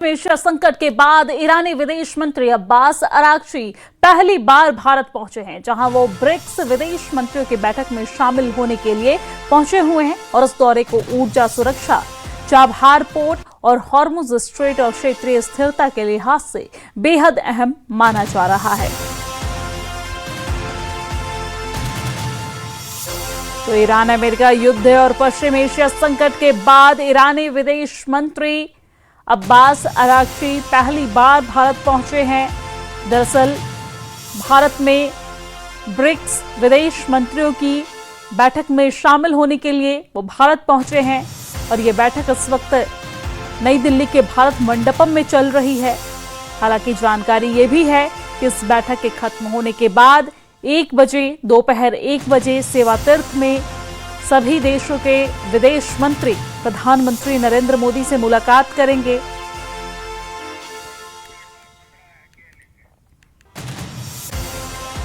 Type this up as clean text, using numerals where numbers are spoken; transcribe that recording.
Asia संकट के बाद ईरानी विदेश मंत्री अब्बास अरागची पहली बार भारत पहुंचे हैं, जहां वो ब्रिक्स विदेश मंत्रियों की बैठक में शामिल होने के लिए पहुंचे हुए हैं और इस दौरे को ऊर्जा सुरक्षा, चाबहार पोर्ट और हॉर्मुज स्ट्रेट और क्षेत्रीय स्थिरता के लिहाज से बेहद अहम माना जा रहा है। तो ईरान अमेरिका युद्ध और पश्चिम एशिया संकट के बाद ईरानी विदेश मंत्री अब्बास अरागची पहली बार भारत पहुंचे हैं। दरअसल भारत में ब्रिक्स विदेश मंत्रियों की बैठक में शामिल होने के लिए वो भारत पहुंचे हैं और ये बैठक इस वक्त नई दिल्ली के भारत मंडपम में चल रही है। हालांकि जानकारी ये भी है कि इस बैठक के खत्म होने के बाद 1 बजे दोपहर 1 बजे सेवा तीर्थ में सभी देशों के विदेश मंत्री प्रधानमंत्री नरेंद्र मोदी से मुलाकात करेंगे।